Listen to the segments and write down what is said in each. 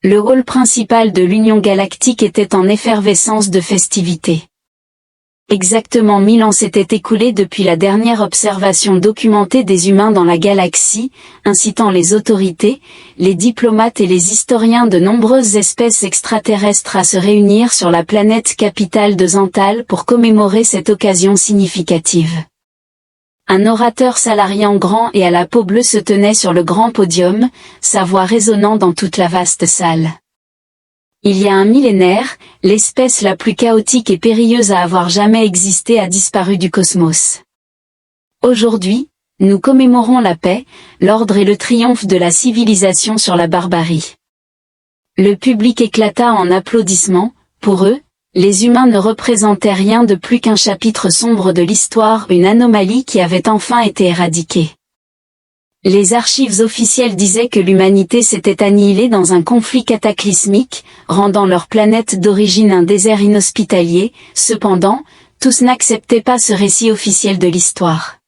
Le hall principal de l'Union Galactique était en effervescence de festivités. Exactement 1000 ans s'étaient écoulés depuis la dernière observation documentée des humains dans la galaxie, incitant les autorités, les diplomates et les historiens de nombreuses espèces extraterrestres à se réunir sur la planète capitale de Xantal pour commémorer cette occasion significative. Un orateur salarian grand et à la peau bleue se tenait sur le grand podium, sa voix résonnant dans toute la vaste salle. Il y a un millénaire, l'espèce la plus chaotique et périlleuse à avoir jamais existé a disparu du cosmos. Aujourd'hui, nous commémorons la paix, l'ordre et le triomphe de la civilisation sur la barbarie. Le public éclata en applaudissements. Pour eux, les humains ne représentaient rien de plus qu'un chapitre sombre de l'histoire, une anomalie qui avait enfin été éradiquée. Les archives officielles disaient que l'humanité s'était annihilée dans un conflit cataclysmique, rendant leur planète d'origine un désert inhospitalier. Cependant, tous n'acceptaient pas ce récit officiel de l'histoire.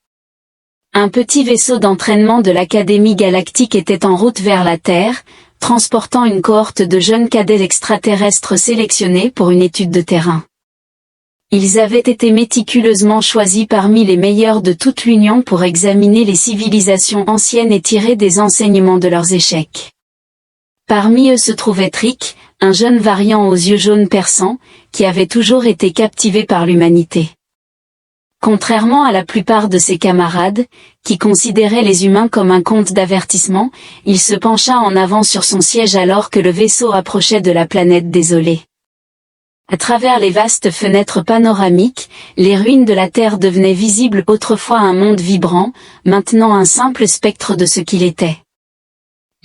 Un petit vaisseau d'entraînement de l'Académie galactique était en route vers la Terre, transportant une cohorte de jeunes cadets extraterrestres sélectionnés pour une étude de terrain. Ils avaient été méticuleusement choisis parmi les meilleurs de toute l'Union pour examiner les civilisations anciennes et tirer des enseignements de leurs échecs. Parmi eux se trouvait Trick, un jeune variant aux yeux jaunes perçants, qui avait toujours été captivé par l'humanité. Contrairement à la plupart de ses camarades, qui considéraient les humains comme un conte d'avertissement, il se pencha en avant sur son siège alors que le vaisseau approchait de la planète désolée. À travers les vastes fenêtres panoramiques, les ruines de la Terre devenaient visibles, autrefois un monde vibrant, maintenant un simple spectre de ce qu'il était.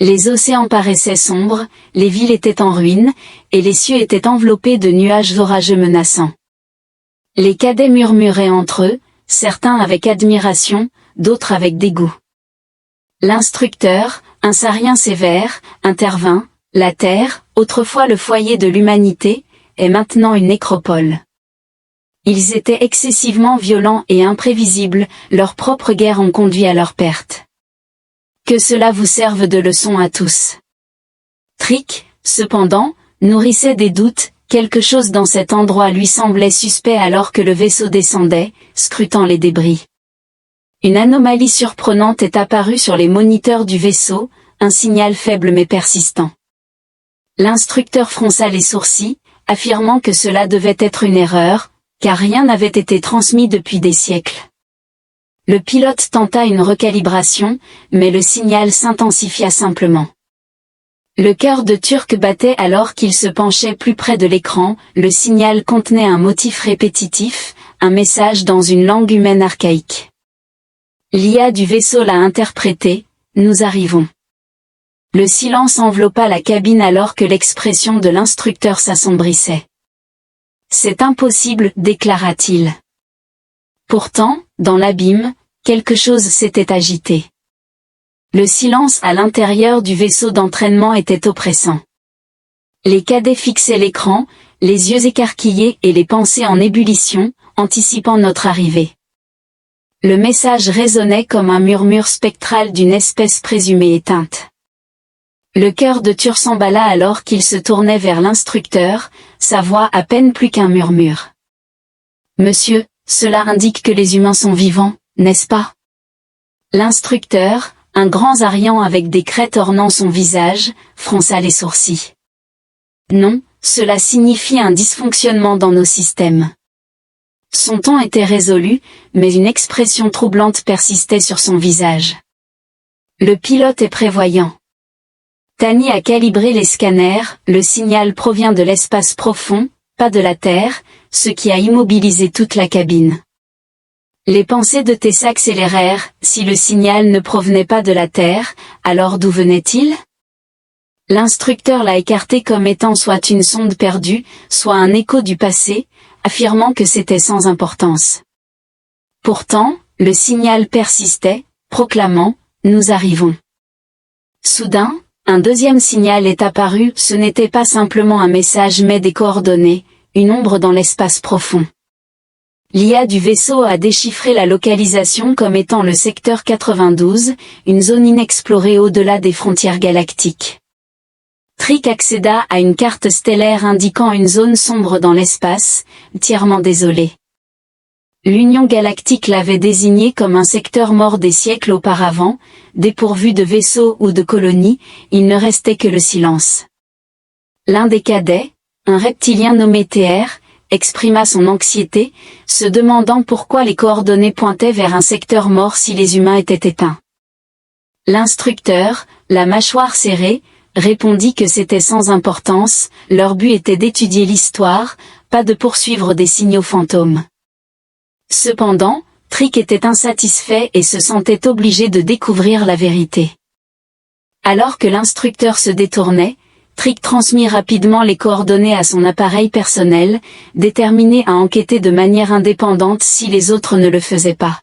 Les océans paraissaient sombres, les villes étaient en ruine, et les cieux étaient enveloppés de nuages orageux menaçants. Les cadets murmuraient entre eux, certains avec admiration, d'autres avec dégoût. L'instructeur, un saurien sévère, intervint. La Terre, autrefois le foyer de l'humanité, est maintenant une nécropole. Ils étaient excessivement violents et imprévisibles, leurs propres guerres ont conduit à leur perte. Que cela vous serve de leçon à tous. Trick, cependant, nourrissait des doutes, quelque chose dans cet endroit lui semblait suspect alors que le vaisseau descendait, scrutant les débris. Une anomalie surprenante est apparue sur les moniteurs du vaisseau, un signal faible mais persistant. L'instructeur fronça les sourcils, affirmant que cela devait être une erreur, car rien n'avait été transmis depuis des siècles. Le pilote tenta une recalibration, mais le signal s'intensifia simplement. Le cœur de Turc battait alors qu'il se penchait plus près de l'écran, le signal contenait un motif répétitif, un message dans une langue humaine archaïque. L'IA du vaisseau l'a interprété, nous arrivons. Le silence enveloppa la cabine alors que l'expression de l'instructeur s'assombrissait. C'est impossible, déclara-t-il. Pourtant, dans l'abîme, quelque chose s'était agité. Le silence à l'intérieur du vaisseau d'entraînement était oppressant. Les cadets fixaient l'écran, les yeux écarquillés et les pensées en ébullition, anticipant notre arrivée. Le message résonnait comme un murmure spectral d'une espèce présumée éteinte. Le cœur de Tur s'emballa alors qu'il se tournait vers l'instructeur, sa voix à peine plus qu'un murmure. « Monsieur, cela indique que les humains sont vivants, n'est-ce pas ?» L'instructeur, un grand Zarian avec des crêtes ornant son visage, fronça les sourcils. « Non, cela signifie un dysfonctionnement dans nos systèmes. » Son ton était résolu, mais une expression troublante persistait sur son visage. Le pilote est prévoyant. Tani a calibré les scanners, le signal provient de l'espace profond, pas de la Terre, ce qui a immobilisé toute la cabine. Les pensées de Tess s'accélérèrent, si le signal ne provenait pas de la Terre, alors d'où venait-il? L'instructeur l'a écarté comme étant soit une sonde perdue, soit un écho du passé, affirmant que c'était sans importance. Pourtant, le signal persistait, proclamant « Nous arrivons ». Soudain, un deuxième signal est apparu, ce n'était pas simplement un message mais des coordonnées, une ombre dans l'espace profond. L'IA du vaisseau a déchiffré la localisation comme étant le secteur 92, une zone inexplorée au-delà des frontières galactiques. Trick accéda à une carte stellaire indiquant une zone sombre dans l'espace, entièrement désolée. L'Union galactique l'avait désigné comme un secteur mort des siècles auparavant, dépourvu de vaisseaux ou de colonies, il ne restait que le silence. L'un des cadets, un reptilien nommé TR, exprima son anxiété, se demandant pourquoi les coordonnées pointaient vers un secteur mort si les humains étaient éteints. L'instructeur, la mâchoire serrée, répondit que c'était sans importance, leur but était d'étudier l'histoire, pas de poursuivre des signaux fantômes. Cependant, Trick était insatisfait et se sentait obligé de découvrir la vérité. Alors que l'instructeur se détournait, Trick transmit rapidement les coordonnées à son appareil personnel, déterminé à enquêter de manière indépendante si les autres ne le faisaient pas.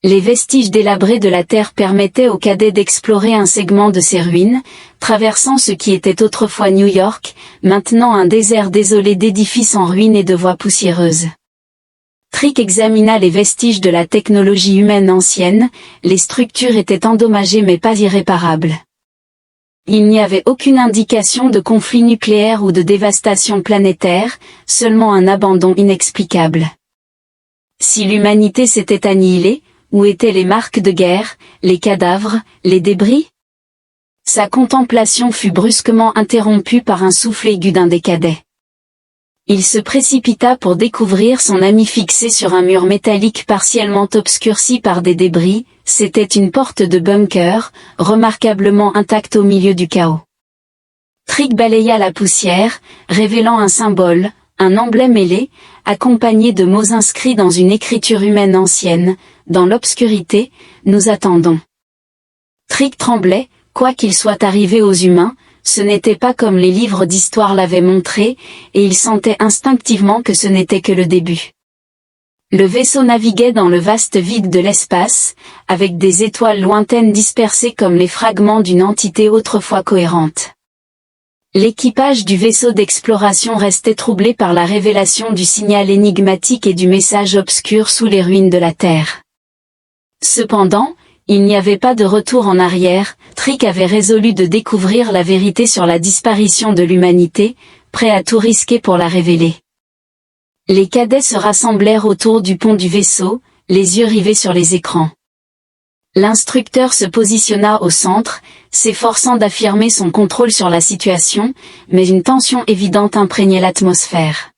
Les vestiges délabrés de la Terre permettaient aux cadets d'explorer un segment de ses ruines, traversant ce qui était autrefois New York, maintenant un désert désolé d'édifices en ruines et de voies poussiéreuses. Trick examina les vestiges de la technologie humaine ancienne, les structures étaient endommagées mais pas irréparables. Il n'y avait aucune indication de conflit nucléaire ou de dévastation planétaire, seulement un abandon inexplicable. Si l'humanité s'était annihilée, où étaient les marques de guerre, les cadavres, les débris? Sa contemplation fut brusquement interrompue par un souffle aigu d'un des cadets. Il se précipita pour découvrir son ami fixé sur un mur métallique partiellement obscurci par des débris, c'était une porte de bunker, remarquablement intacte au milieu du chaos. Trick balaya la poussière, révélant un symbole, un emblème ailé, accompagné de mots inscrits dans une écriture humaine ancienne, dans l'obscurité, nous attendons. Trick tremblait, quoi qu'il soit arrivé aux humains, ce n'était pas comme les livres d'histoire l'avaient montré, et il sentait instinctivement que ce n'était que le début. Le vaisseau naviguait dans le vaste vide de l'espace, avec des étoiles lointaines dispersées comme les fragments d'une entité autrefois cohérente. L'équipage du vaisseau d'exploration restait troublé par la révélation du signal énigmatique et du message obscur sous les ruines de la Terre. Cependant, il n'y avait pas de retour en arrière, Trick avait résolu de découvrir la vérité sur la disparition de l'humanité, prêt à tout risquer pour la révéler. Les cadets se rassemblèrent autour du pont du vaisseau, les yeux rivés sur les écrans. L'instructeur se positionna au centre, s'efforçant d'affirmer son contrôle sur la situation, mais une tension évidente imprégnait l'atmosphère.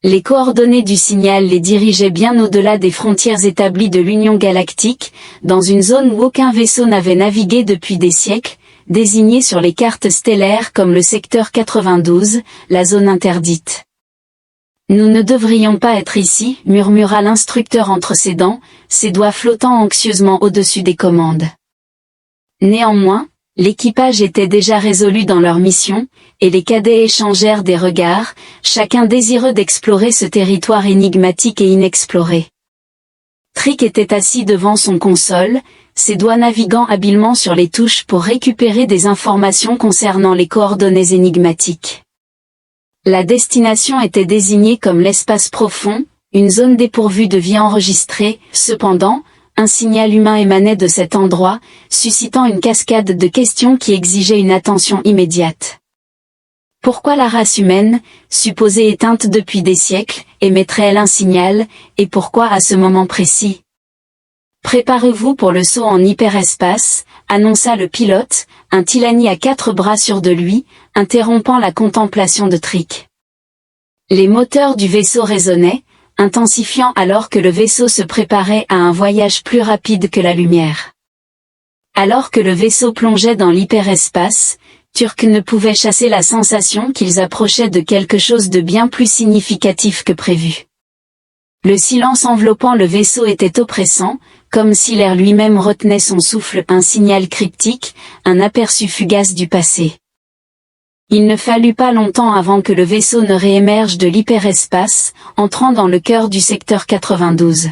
Les coordonnées du signal les dirigeaient bien au-delà des frontières établies de l'Union galactique, dans une zone où aucun vaisseau n'avait navigué depuis des siècles, désignée sur les cartes stellaires comme le secteur 92, la zone interdite. « Nous ne devrions pas être ici », murmura l'instructeur entre ses dents, ses doigts flottant anxieusement au-dessus des commandes. Néanmoins, l'équipage était déjà résolu dans leur mission, et les cadets échangèrent des regards, chacun désireux d'explorer ce territoire énigmatique et inexploré. Trick était assis devant son console, ses doigts naviguant habilement sur les touches pour récupérer des informations concernant les coordonnées énigmatiques. La destination était désignée comme l'espace profond, une zone dépourvue de vie enregistrée, cependant, un signal humain émanait de cet endroit, suscitant une cascade de questions qui exigeaient une attention immédiate. Pourquoi la race humaine, supposée éteinte depuis des siècles, émettrait-elle un signal, et pourquoi à ce moment précis? Préparez-vous pour le saut en hyperespace, annonça le pilote, un Tilani à 4 bras sur de lui, interrompant la contemplation de Trick. Les moteurs du vaisseau résonnaient, intensifiant alors que le vaisseau se préparait à un voyage plus rapide que la lumière. Alors que le vaisseau plongeait dans l'hyperespace, Turk ne pouvait chasser la sensation qu'ils approchaient de quelque chose de bien plus significatif que prévu. Le silence enveloppant le vaisseau était oppressant, comme si l'air lui-même retenait son souffle, un signal cryptique, un aperçu fugace du passé. Il ne fallut pas longtemps avant que le vaisseau ne réémerge de l'hyperespace, entrant dans le cœur du secteur 92.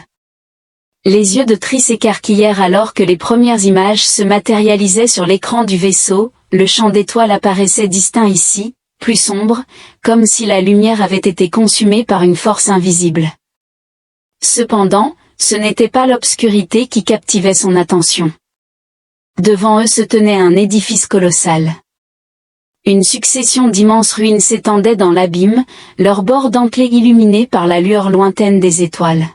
Les yeux de Trick s'écarquillèrent alors que les premières images se matérialisaient sur l'écran du vaisseau, le champ d'étoiles apparaissait distinct ici, plus sombre, comme si la lumière avait été consumée par une force invisible. Cependant, ce n'était pas l'obscurité qui captivait son attention. Devant eux se tenait un édifice colossal. Une succession d'immenses ruines s'étendait dans l'abîme, leurs bords dentelés illuminés par la lueur lointaine des étoiles.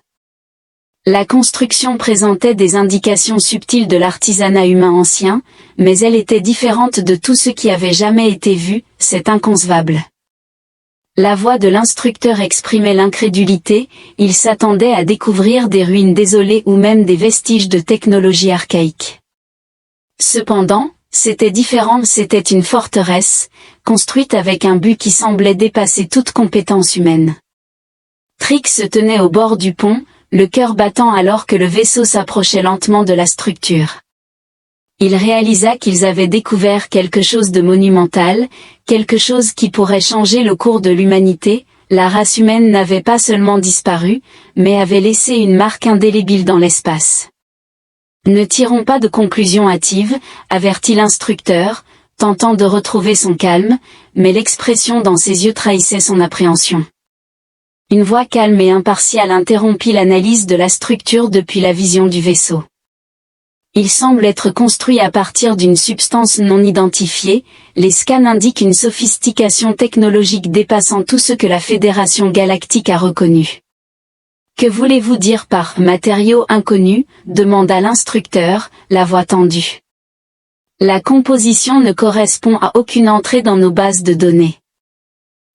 La construction présentait des indications subtiles de l'artisanat humain ancien, mais elle était différente de tout ce qui avait jamais été vu, c'est inconcevable. La voix de l'instructeur exprimait l'incrédulité, il s'attendait à découvrir des ruines désolées ou même des vestiges de technologie archaïque. Cependant, c'était différent, c'était une forteresse, construite avec un but qui semblait dépasser toute compétence humaine. Trix se tenait au bord du pont, le cœur battant alors que le vaisseau s'approchait lentement de la structure. Il réalisa qu'ils avaient découvert quelque chose de monumental, quelque chose qui pourrait changer le cours de l'humanité. La race humaine n'avait pas seulement disparu, mais avait laissé une marque indélébile dans l'espace. Ne tirons pas de conclusions hâtives, avertit l'instructeur, tentant de retrouver son calme, mais l'expression dans ses yeux trahissait son appréhension. Une voix calme et impartiale interrompit l'analyse de la structure depuis la vision du vaisseau. Il semble être construit à partir d'une substance non identifiée, les scans indiquent une sophistication technologique dépassant tout ce que la Fédération galactique a reconnu. Que voulez-vous dire par « matériaux inconnus » demanda l'instructeur, la voix tendue. La composition ne correspond à aucune entrée dans nos bases de données.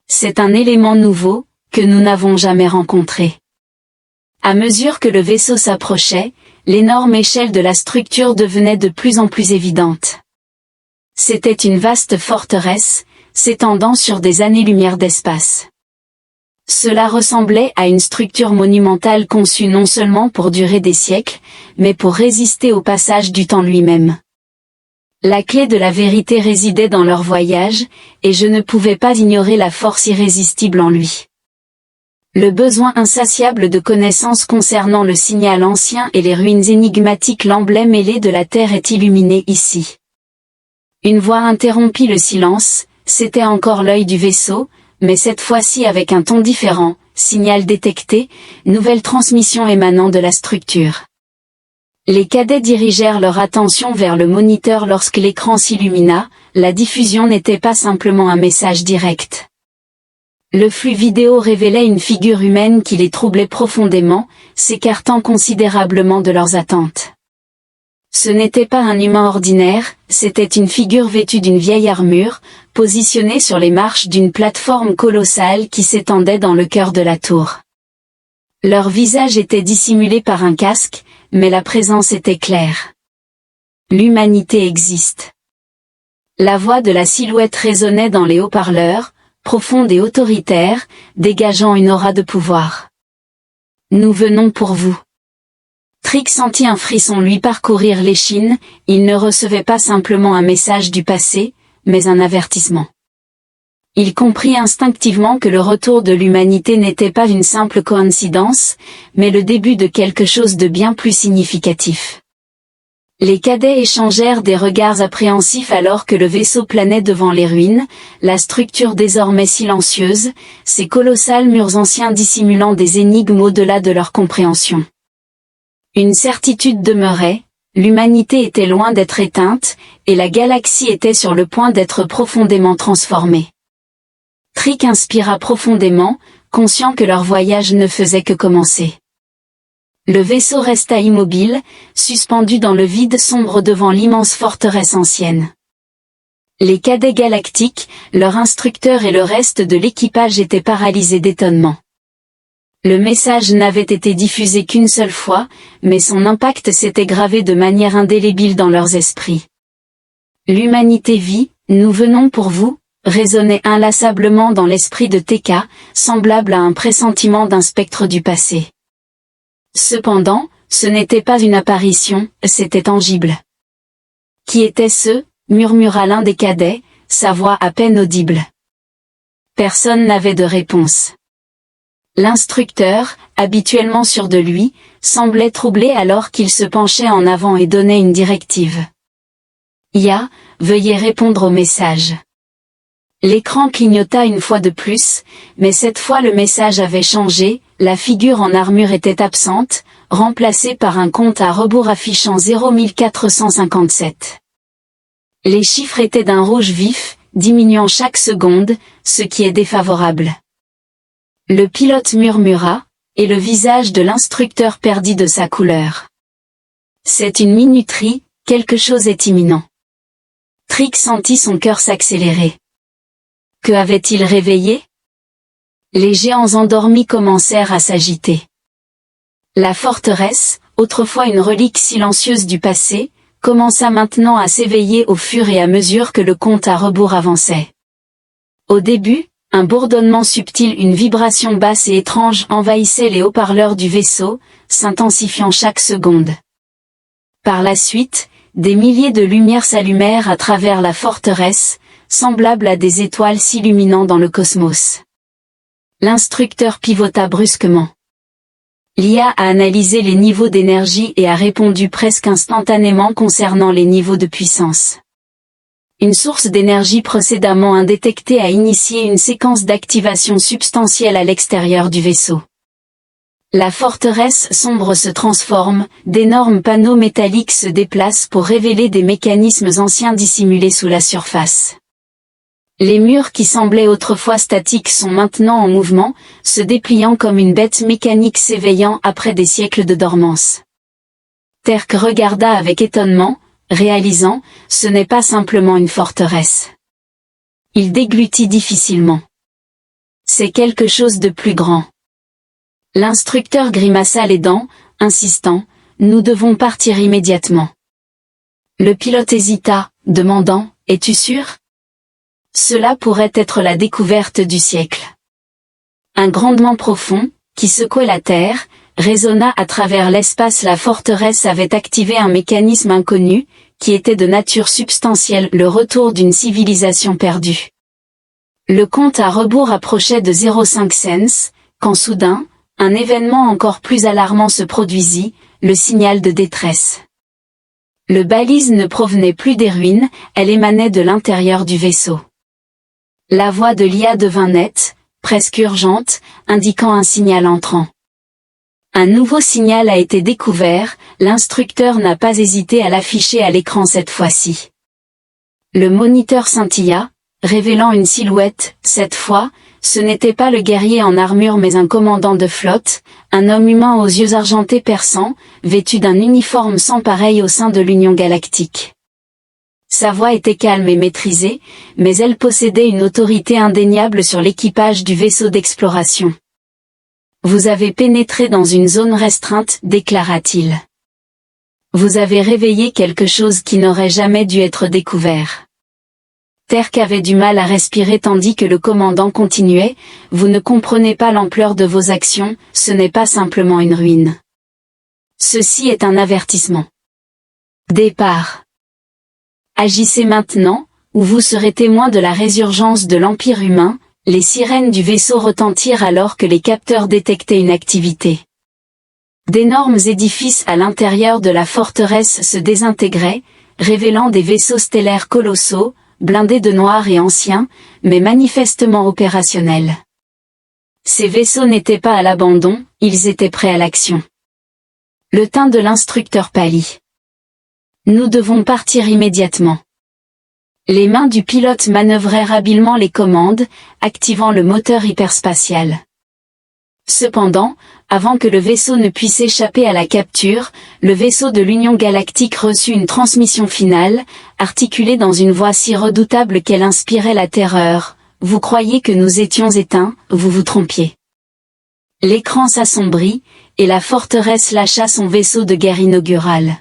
C'est un élément nouveau, que nous n'avons jamais rencontré. À mesure que le vaisseau s'approchait, l'énorme échelle de la structure devenait de plus en plus évidente. C'était une vaste forteresse, s'étendant sur des années-lumière d'espace. Cela ressemblait à une structure monumentale conçue non seulement pour durer des siècles, mais pour résister au passage du temps lui-même. La clé de la vérité résidait dans leur voyage, et je ne pouvais pas ignorer la force irrésistible en lui. Le besoin insatiable de connaissances concernant le signal ancien et les ruines énigmatiques, l'emblème ailé de la Terre est illuminé ici. Une voix interrompit le silence, c'était encore l'œil du vaisseau, mais cette fois-ci avec un ton différent, signal détecté, nouvelle transmission émanant de la structure. Les cadets dirigèrent leur attention vers le moniteur lorsque l'écran s'illumina, la diffusion n'était pas simplement un message direct. Le flux vidéo révélait une figure humaine qui les troublait profondément, s'écartant considérablement de leurs attentes. Ce n'était pas un humain ordinaire, c'était une figure vêtue d'une vieille armure, positionnée sur les marches d'une plateforme colossale qui s'étendait dans le cœur de la tour. Leur visage était dissimulé par un casque, mais la présence était claire. L'humanité existe. La voix de la silhouette résonnait dans les haut-parleurs, profonde et autoritaire, dégageant une aura de pouvoir. Nous venons pour vous. Trix sentit un frisson lui parcourir l'échine, il ne recevait pas simplement un message du passé, mais un avertissement. Il comprit instinctivement que le retour de l'humanité n'était pas une simple coïncidence, mais le début de quelque chose de bien plus significatif. Les cadets échangèrent des regards appréhensifs alors que le vaisseau planait devant les ruines, la structure désormais silencieuse, ces colossales murs anciens dissimulant des énigmes au-delà de leur compréhension. Une certitude demeurait, l'humanité était loin d'être éteinte, et la galaxie était sur le point d'être profondément transformée. Trix inspira profondément, conscient que leur voyage ne faisait que commencer. Le vaisseau resta immobile, suspendu dans le vide sombre devant l'immense forteresse ancienne. Les cadets galactiques, leur instructeur et le reste de l'équipage étaient paralysés d'étonnement. Le message n'avait été diffusé qu'une seule fois, mais son impact s'était gravé de manière indélébile dans leurs esprits. L'humanité vit, nous venons pour vous, résonnait inlassablement dans l'esprit de TK, semblable à un pressentiment d'un spectre du passé. Cependant, ce n'était pas une apparition, c'était tangible. Qui était-ce ? Murmura l'un des cadets, sa voix à peine audible. Personne n'avait de réponse. L'instructeur, habituellement sûr de lui, semblait troublé alors qu'il se penchait en avant et donnait une directive. Ya, veuillez répondre au message. L'écran clignota une fois de plus, mais cette fois le message avait changé, la figure en armure était absente, remplacée par un compte à rebours affichant 0457. Les chiffres étaient d'un rouge vif, diminuant chaque seconde, ce qui est défavorable. Le pilote murmura, et le visage de l'instructeur perdit de sa couleur. C'est une minuterie, quelque chose est imminent. Trick sentit son cœur s'accélérer. Que avait-il réveillé? Les géants endormis commencèrent à s'agiter. La forteresse, autrefois une relique silencieuse du passé, commença maintenant à s'éveiller au fur et à mesure que le compte à rebours avançait. Au début, un bourdonnement subtil, une vibration basse et étrange envahissait les haut-parleurs du vaisseau, s'intensifiant chaque seconde. Par la suite, des milliers de lumières s'allumèrent à travers la forteresse, semblables à des étoiles s'illuminant dans le cosmos. L'instructeur pivota brusquement. L'IA a analysé les niveaux d'énergie et a répondu presque instantanément concernant les niveaux de puissance. Une source d'énergie précédemment indétectée a initié une séquence d'activation substantielle à l'extérieur du vaisseau. La forteresse sombre se transforme, d'énormes panneaux métalliques se déplacent pour révéler des mécanismes anciens dissimulés sous la surface. Les murs qui semblaient autrefois statiques sont maintenant en mouvement, se dépliant comme une bête mécanique s'éveillant après des siècles de dormance. Terk regarda avec étonnement, réalisant, ce n'est pas simplement une forteresse. Il déglutit difficilement. C'est quelque chose de plus grand. L'instructeur grimaça les dents, insistant, nous devons partir immédiatement. Le pilote hésita, demandant, es-tu sûr? Cela pourrait être la découverte du siècle. Un grondement profond, qui secouait la terre, résonna à travers l'espace. La forteresse avait activé un mécanisme inconnu, qui était de nature substantielle, le retour d'une civilisation perdue. Le compte à rebours approchait de 0,5 cents, quand soudain, un événement encore plus alarmant se produisit, le signal de détresse. Le balise ne provenait plus des ruines, elle émanait de l'intérieur du vaisseau. La voix de l'IA devint nette, presque urgente, indiquant un signal entrant. Un nouveau signal a été découvert, l'instructeur n'a pas hésité à l'afficher à l'écran cette fois-ci. Le moniteur scintilla, révélant une silhouette. Cette fois, ce n'était pas le guerrier en armure mais un commandant de flotte, un homme humain aux yeux argentés perçants, vêtu d'un uniforme sans pareil au sein de l'Union Galactique. Sa voix était calme et maîtrisée, mais elle possédait une autorité indéniable sur l'équipage du vaisseau d'exploration. Vous avez pénétré dans une zone restreinte, déclara-t-il. Vous avez réveillé quelque chose qui n'aurait jamais dû être découvert. Terk avait du mal à respirer tandis que le commandant continuait, vous ne comprenez pas l'ampleur de vos actions, ce n'est pas simplement une ruine. Ceci est un avertissement. Départ. Agissez maintenant, ou vous serez témoin de la résurgence de l'Empire humain. Les sirènes du vaisseau retentirent alors que les capteurs détectaient une activité. D'énormes édifices à l'intérieur de la forteresse se désintégraient, révélant des vaisseaux stellaires colossaux, blindés de noir et anciens, mais manifestement opérationnels. Ces vaisseaux n'étaient pas à l'abandon, ils étaient prêts à l'action. Le teint de l'instructeur pâlit. Nous devons partir immédiatement. Les mains du pilote manœuvrèrent habilement les commandes, activant le moteur hyperspatial. Cependant, avant que le vaisseau ne puisse échapper à la capture, le vaisseau de l'Union Galactique reçut une transmission finale, articulée dans une voix si redoutable qu'elle inspirait la terreur. Vous croyiez que nous étions éteints, vous vous trompiez. L'écran s'assombrit, et la forteresse lâcha son vaisseau de guerre inaugural.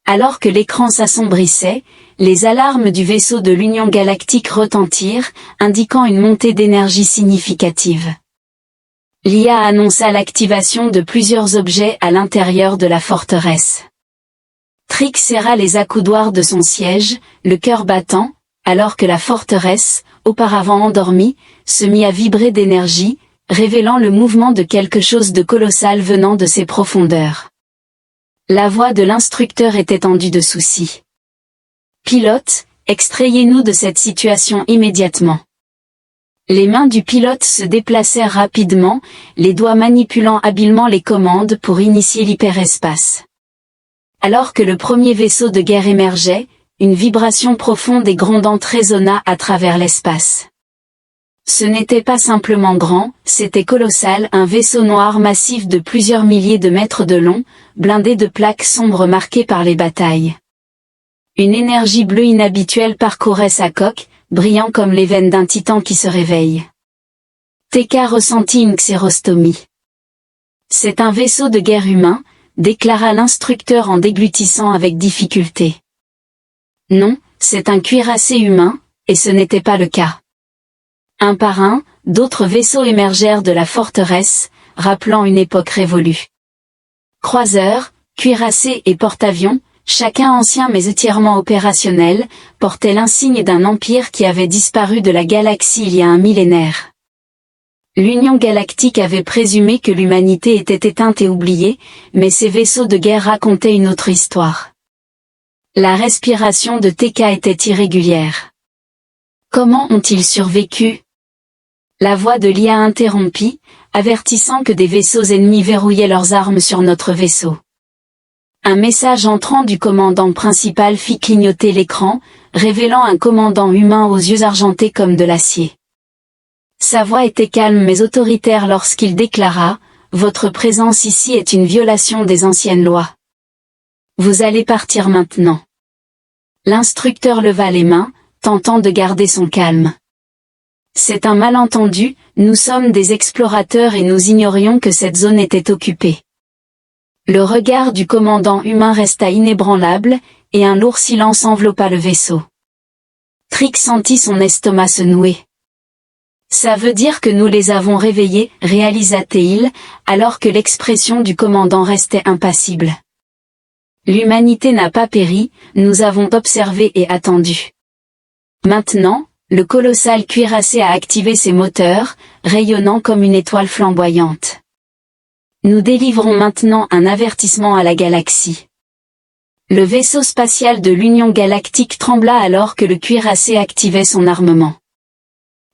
Alors que l'écran s'assombrissait, les alarmes du vaisseau de l'Union Galactique retentirent, indiquant une montée d'énergie significative. L'IA annonça l'activation de plusieurs objets à l'intérieur de la forteresse. Trick serra les accoudoirs de son siège, le cœur battant, alors que la forteresse, auparavant endormie, se mit à vibrer d'énergie, révélant le mouvement de quelque chose de colossal venant de ses profondeurs. La voix de l'instructeur était tendue de soucis. Pilote, extrayez-nous de cette situation immédiatement. Les mains du pilote se déplacèrent rapidement, les doigts manipulant habilement les commandes pour initier l'hyperespace. Alors que le premier vaisseau de guerre émergeait, une vibration profonde et grondante résonna à travers l'espace. Ce n'était pas simplement grand, c'était colossal, un vaisseau noir massif de plusieurs milliers de mètres de long, blindé de plaques sombres marquées par les batailles. Une énergie bleue inhabituelle parcourait sa coque, brillant comme les veines d'un titan qui se réveille. TK ressentit une xérostomie. C'est un vaisseau de guerre humain, déclara l'instructeur en déglutissant avec difficulté. Non, c'est un cuirassé humain, et ce n'était pas le cas. Un par un, d'autres vaisseaux émergèrent de la forteresse, rappelant une époque révolue. Croiseurs, cuirassés et porte-avions, chacun ancien mais entièrement opérationnel, portait l'insigne d'un empire qui avait disparu de la galaxie il y a un millénaire. L'Union galactique avait présumé que l'humanité était éteinte et oubliée, mais ces vaisseaux de guerre racontaient une autre histoire. La respiration de TK était irrégulière. Comment ont-ils survécu? La voix de l'IA interrompit, avertissant que des vaisseaux ennemis verrouillaient leurs armes sur notre vaisseau. Un message entrant du commandant principal fit clignoter l'écran, révélant un commandant humain aux yeux argentés comme de l'acier. Sa voix était calme mais autoritaire lorsqu'il déclara « Votre présence ici est une violation des anciennes lois. Vous allez partir maintenant. » L'instructeur leva les mains, tentant de garder son calme. C'est un malentendu, nous sommes des explorateurs et nous ignorions que cette zone était occupée. Le regard du commandant humain resta inébranlable, et un lourd silence enveloppa le vaisseau. Trix sentit son estomac se nouer. Ça veut dire que nous les avons réveillés, réalisa-t-il, alors que l'expression du commandant restait impassible. L'humanité n'a pas péri, nous avons observé et attendu. Maintenant, le colossal cuirassé a activé ses moteurs, rayonnant comme une étoile flamboyante. Nous délivrons maintenant un avertissement à la galaxie. Le vaisseau spatial de l'Union galactique trembla alors que le cuirassé activait son armement.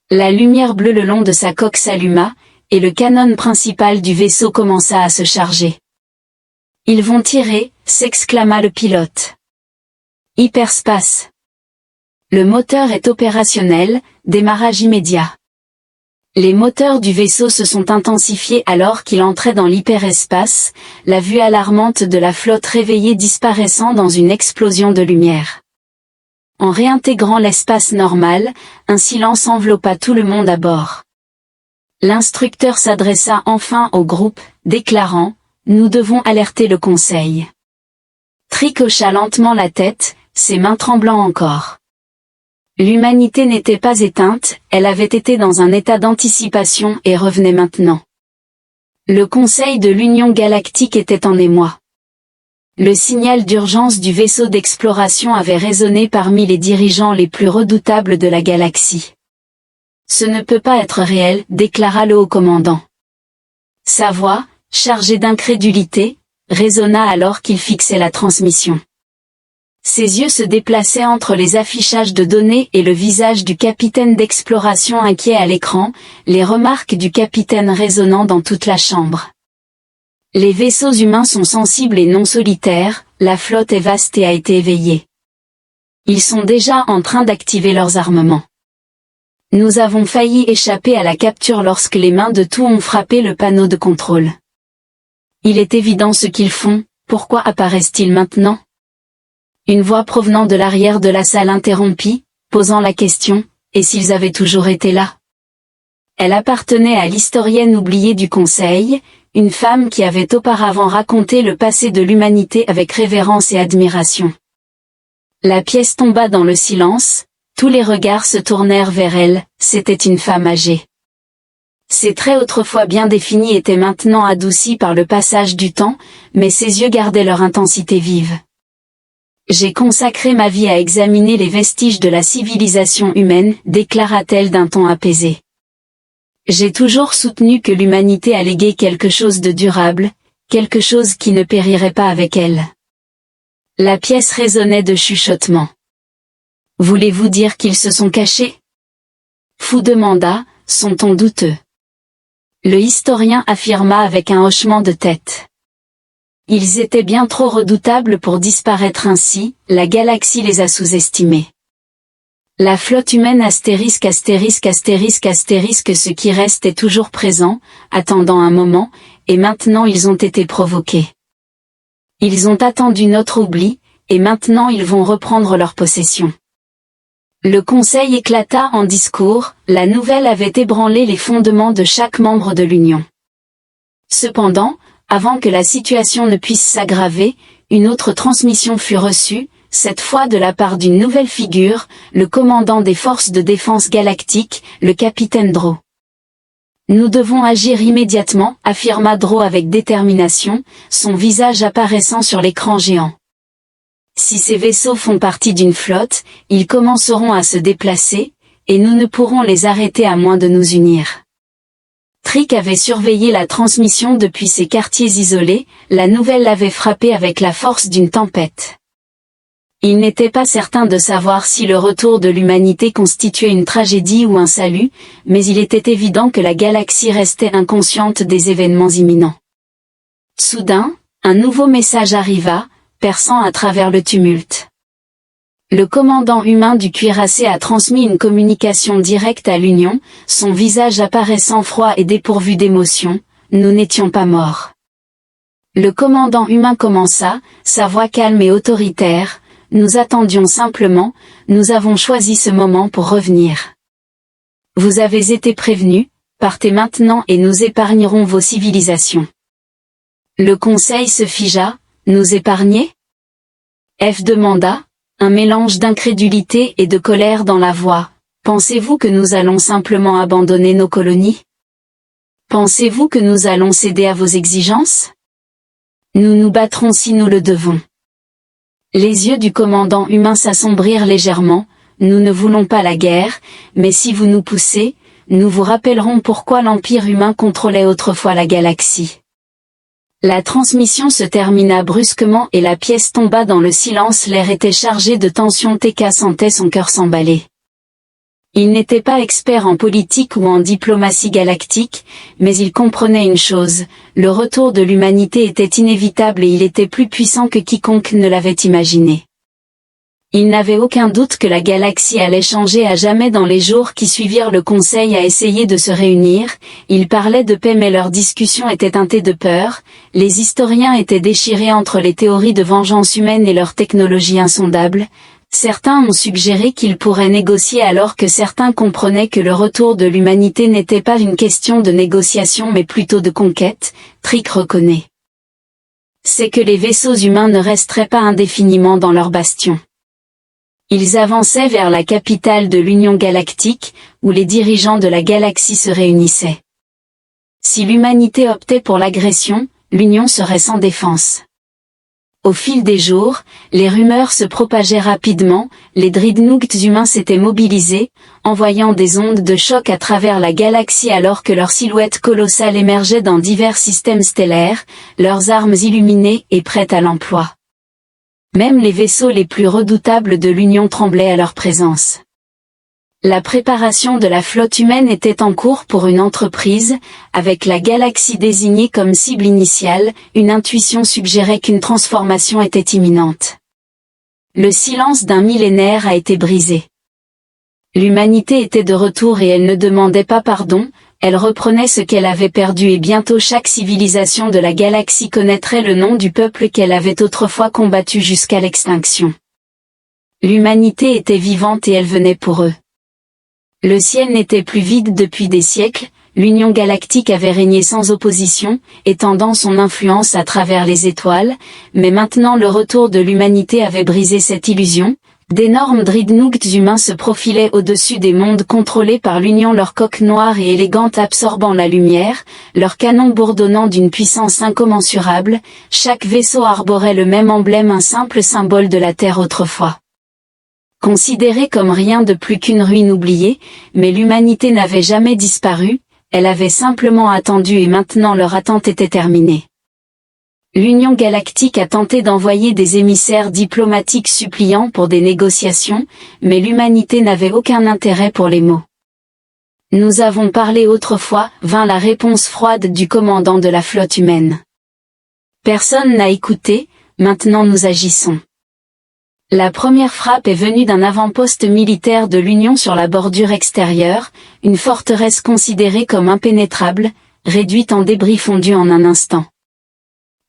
La lumière bleue le long de sa coque s'alluma, et le canon principal du vaisseau commença à se charger. « Ils vont tirer !» s'exclama le pilote. Hyperspace. Le moteur est opérationnel, démarrage immédiat. Les moteurs du vaisseau se sont intensifiés alors qu'il entrait dans l'hyperespace, la vue alarmante de la flotte réveillée disparaissant dans une explosion de lumière. En réintégrant l'espace normal, un silence enveloppa tout le monde à bord. L'instructeur s'adressa enfin au groupe, déclarant « Nous devons alerter le conseil ». Trix hocha lentement la tête, ses mains tremblant encore. L'humanité n'était pas éteinte, elle avait été dans un état d'anticipation et revenait maintenant. Le Conseil de l'Union galactique était en émoi. Le signal d'urgence du vaisseau d'exploration avait résonné parmi les dirigeants les plus redoutables de la galaxie. Ce ne peut pas être réel, déclara le haut commandant. Sa voix, chargée d'incrédulité, résonna alors qu'il fixait la transmission. Ses yeux se déplaçaient entre les affichages de données et le visage du capitaine d'exploration inquiet à l'écran, les remarques du capitaine résonnant dans toute la chambre. Les vaisseaux humains sont sensibles et non solitaires, la flotte est vaste et a été éveillée. Ils sont déjà en train d'activer leurs armements. Nous avons failli échapper à la capture lorsque les mains de tout ont frappé le panneau de contrôle. Il est évident ce qu'ils font, pourquoi apparaissent-ils maintenant ? Une voix provenant de l'arrière de la salle interrompit, posant la question, et s'ils avaient toujours été là ? Elle appartenait à l'historienne oubliée du Conseil, une femme qui avait auparavant raconté le passé de l'humanité avec révérence et admiration. La pièce tomba dans le silence, tous les regards se tournèrent vers elle, c'était une femme âgée. Ses traits autrefois bien définis étaient maintenant adoucis par le passage du temps, mais ses yeux gardaient leur intensité vive. J'ai consacré ma vie à examiner les vestiges de la civilisation humaine, déclara-t-elle d'un ton apaisé. J'ai toujours soutenu que l'humanité a légué quelque chose de durable, quelque chose qui ne périrait pas avec elle. La pièce résonnait de chuchotements. Voulez-vous dire qu'ils se sont cachés ? Fou demanda, son ton douteux. Le historien affirma avec un hochement de tête. Ils étaient bien trop redoutables pour disparaître ainsi, la galaxie les a sous-estimés. La flotte humaine astérisque ce qui reste est toujours présent, attendant un moment, et maintenant ils ont été provoqués. Ils ont attendu notre oubli, et maintenant ils vont reprendre leur possession. Le Conseil éclata en discours, la nouvelle avait ébranlé les fondements de chaque membre de l'Union. Cependant, avant que la situation ne puisse s'aggraver, une autre transmission fut reçue, cette fois de la part d'une nouvelle figure, le commandant des forces de défense galactiques, le capitaine Dro. Nous devons agir immédiatement, affirma Dro avec détermination, son visage apparaissant sur l'écran géant. Si ces vaisseaux font partie d'une flotte, ils commenceront à se déplacer, et nous ne pourrons les arrêter à moins de nous unir. Trick avait surveillé la transmission depuis ses quartiers isolés, la nouvelle l'avait frappé avec la force d'une tempête. Il n'était pas certain de savoir si le retour de l'humanité constituait une tragédie ou un salut, mais il était évident que la galaxie restait inconsciente des événements imminents. Soudain, un nouveau message arriva, perçant à travers le tumulte. Le commandant humain du cuirassé a transmis une communication directe à l'Union, son visage apparaissant froid et dépourvu d'émotion. Nous n'étions pas morts. Le commandant humain commença, sa voix calme et autoritaire. Nous attendions simplement, nous avons choisi ce moment pour revenir. Vous avez été prévenus, partez maintenant et nous épargnerons vos civilisations. Le conseil se figea, nous épargner? F demanda, un mélange d'incrédulité et de colère dans la voix. Pensez-vous que nous allons simplement abandonner nos colonies? Pensez-vous que nous allons céder à vos exigences? Nous nous battrons si nous le devons. Les yeux du commandant humain s'assombrirent légèrement, nous ne voulons pas la guerre, mais si vous nous poussez, nous vous rappellerons pourquoi l'Empire humain contrôlait autrefois la galaxie. La transmission se termina brusquement et la pièce tomba dans le silence. L'air était chargé de tension. TK sentait son cœur s'emballer. Il n'était pas expert en politique ou en diplomatie galactique, mais il comprenait une chose, le retour de l'humanité était inévitable et il était plus puissant que quiconque ne l'avait imaginé. Il n'avait aucun doute que la galaxie allait changer à jamais dans les jours qui suivirent. Le Conseil a essayé de se réunir, ils parlaient de paix mais leur discussion était teintée de peur, les historiens étaient déchirés entre les théories de vengeance humaine et leur technologie insondable. Certains ont suggéré qu'ils pourraient négocier alors que certains comprenaient que le retour de l'humanité n'était pas une question de négociation mais plutôt de conquête. Trick reconnaît. C'est que les vaisseaux humains ne resteraient pas indéfiniment dans leur bastion. Ils avançaient vers la capitale de l'Union galactique, où les dirigeants de la galaxie se réunissaient. Si l'humanité optait pour l'agression, l'Union serait sans défense. Au fil des jours, les rumeurs se propageaient rapidement, les dreadnoughts humains s'étaient mobilisés, envoyant des ondes de choc à travers la galaxie alors que leurs silhouettes colossales émergeaient dans divers systèmes stellaires, leurs armes illuminées et prêtes à l'emploi. Même les vaisseaux les plus redoutables de l'Union tremblaient à leur présence. La préparation de la flotte humaine était en cours pour une entreprise, avec la galaxie désignée comme cible initiale, une intuition suggérait qu'une transformation était imminente. Le silence d'un millénaire a été brisé. L'humanité était de retour et elle ne demandait pas pardon, elle reprenait ce qu'elle avait perdu et bientôt chaque civilisation de la galaxie connaîtrait le nom du peuple qu'elle avait autrefois combattu jusqu'à l'extinction. L'humanité était vivante et elle venait pour eux. Le ciel n'était plus vide depuis des siècles, l'Union galactique avait régné sans opposition, étendant son influence à travers les étoiles, mais maintenant le retour de l'humanité avait brisé cette illusion. D'énormes dreadnoughts humains se profilaient au-dessus des mondes contrôlés par l'Union, leurs coques noires et élégantes absorbant la lumière, leurs canons bourdonnant d'une puissance incommensurable, chaque vaisseau arborait le même emblème, un simple symbole de la Terre autrefois. Considérée comme rien de plus qu'une ruine oubliée, mais l'humanité n'avait jamais disparu, elle avait simplement attendu et maintenant leur attente était terminée. L'Union galactique a tenté d'envoyer des émissaires diplomatiques suppliants pour des négociations, mais l'humanité n'avait aucun intérêt pour les mots. Nous avons parlé autrefois, vint la réponse froide du commandant de la flotte humaine. Personne n'a écouté, maintenant nous agissons. La première frappe est venue d'un avant-poste militaire de l'Union sur la bordure extérieure, une forteresse considérée comme impénétrable, réduite en débris fondus en un instant.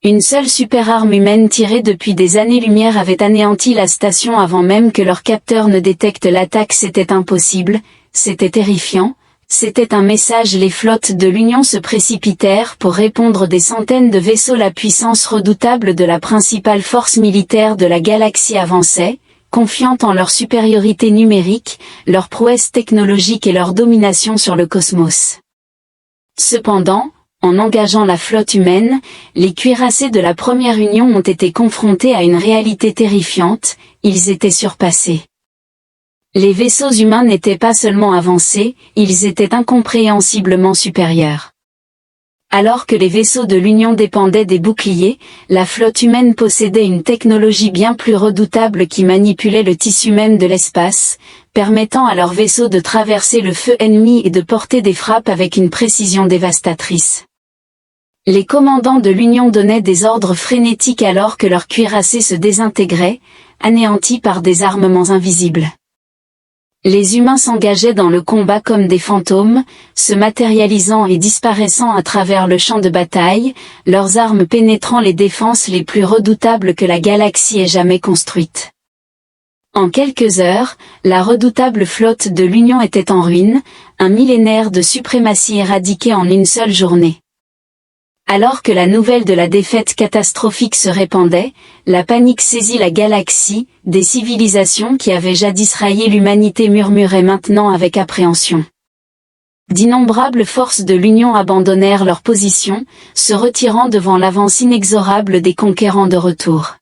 Une seule super-arme humaine tirée depuis des années-lumière avait anéanti la station avant même que leur capteur ne détecte l'attaque. C'était impossible, c'était terrifiant, c'était un message. Les flottes de l'Union se précipitèrent pour répondre. Des centaines de vaisseaux. La puissance redoutable de la principale force militaire de la galaxie avançait, confiante en leur supériorité numérique, leur prouesse technologique et leur domination sur le cosmos. Cependant, en engageant la flotte humaine, les cuirassés de la Première Union ont été confrontés à une réalité terrifiante, ils étaient surpassés. Les vaisseaux humains n'étaient pas seulement avancés, ils étaient incompréhensiblement supérieurs. Alors que les vaisseaux de l'Union dépendaient des boucliers, la flotte humaine possédait une technologie bien plus redoutable qui manipulait le tissu même de l'espace, permettant à leurs vaisseaux de traverser le feu ennemi et de porter des frappes avec une précision dévastatrice. Les commandants de l'Union donnaient des ordres frénétiques alors que leurs cuirassés se désintégraient, anéantis par des armements invisibles. Les humains s'engageaient dans le combat comme des fantômes, se matérialisant et disparaissant à travers le champ de bataille, leurs armes pénétrant les défenses les plus redoutables que la galaxie ait jamais construites. En quelques heures, la redoutable flotte de l'Union était en ruine, un millénaire de suprématie éradiqué en une seule journée. Alors que la nouvelle de la défaite catastrophique se répandait, la panique saisit la galaxie, des civilisations qui avaient jadis raillé l'humanité murmuraient maintenant avec appréhension. D'innombrables forces de l'Union abandonnèrent leur position, se retirant devant l'avance inexorable des conquérants de retour.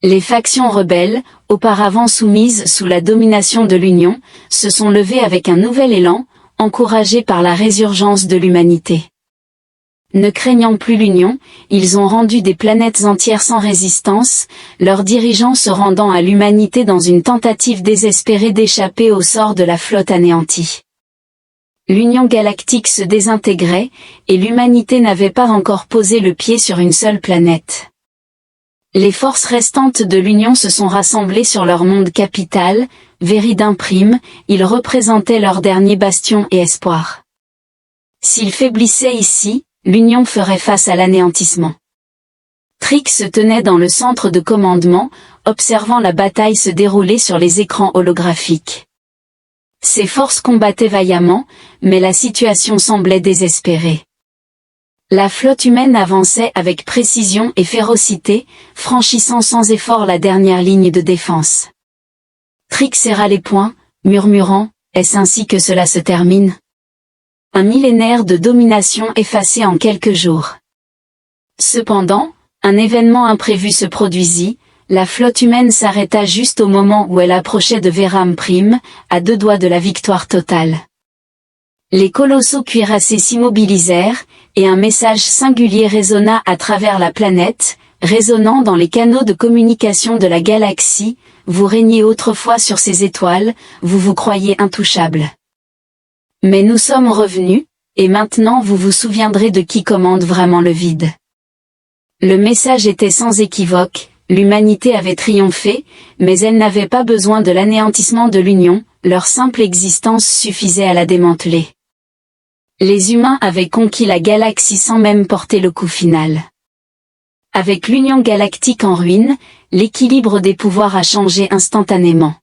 Les factions rebelles, auparavant soumises sous la domination de l'Union, se sont levées avec un nouvel élan, encouragées par la résurgence de l'humanité. Ne craignant plus l'Union, ils ont rendu des planètes entières sans résistance, leurs dirigeants se rendant à l'humanité dans une tentative désespérée d'échapper au sort de la flotte anéantie. L'Union galactique se désintégrait, et l'humanité n'avait pas encore posé le pied sur une seule planète. Les forces restantes de l'Union se sont rassemblées sur leur monde capital, Véridim Prime, ils représentaient leur dernier bastion et espoir. S'ils faiblissaient ici, l'Union ferait face à l'anéantissement. Trix se tenait dans le centre de commandement, observant la bataille se dérouler sur les écrans holographiques. Ses forces combattaient vaillamment, mais la situation semblait désespérée. La flotte humaine avançait avec précision et férocité, franchissant sans effort la dernière ligne de défense. Trix serra les poings, murmurant « Est-ce ainsi que cela se termine ?» Un millénaire de domination effacé en quelques jours. Cependant, un événement imprévu se produisit, la flotte humaine s'arrêta juste au moment où elle approchait de Véridim Prime, à 2 doigts de la victoire totale. Les colossaux cuirassés s'immobilisèrent, et un message singulier résonna à travers la planète, résonnant dans les canaux de communication de la galaxie, vous régniez autrefois sur ces étoiles, vous vous croyez intouchables. Mais nous sommes revenus, et maintenant vous vous souviendrez de qui commande vraiment le vide. Le message était sans équivoque, l'humanité avait triomphé, mais elle n'avait pas besoin de l'anéantissement de l'Union, leur simple existence suffisait à la démanteler. Les humains avaient conquis la galaxie sans même porter le coup final. Avec l'Union galactique en ruine, l'équilibre des pouvoirs a changé instantanément.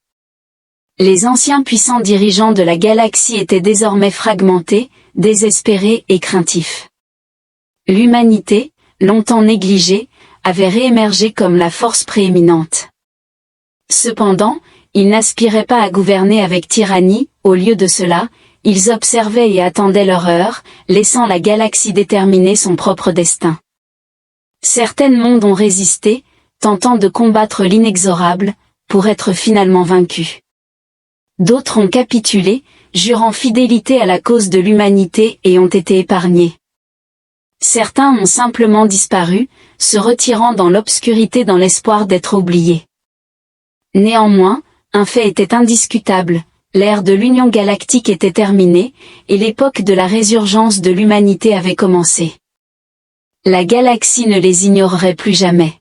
Les anciens puissants dirigeants de la galaxie étaient désormais fragmentés, désespérés et craintifs. L'humanité, longtemps négligée, avait réémergé comme la force prééminente. Cependant, ils n'aspiraient pas à gouverner avec tyrannie, au lieu de cela, ils observaient et attendaient leur heure, laissant la galaxie déterminer son propre destin. Certains mondes ont résisté, tentant de combattre l'inexorable, pour être finalement vaincus. D'autres ont capitulé, jurant fidélité à la cause de l'humanité et ont été épargnés. Certains ont simplement disparu, se retirant dans l'obscurité dans l'espoir d'être oubliés. Néanmoins, un fait était indiscutable, l'ère de l'Union galactique était terminée, et l'époque de la résurgence de l'humanité avait commencé. La galaxie ne les ignorerait plus jamais.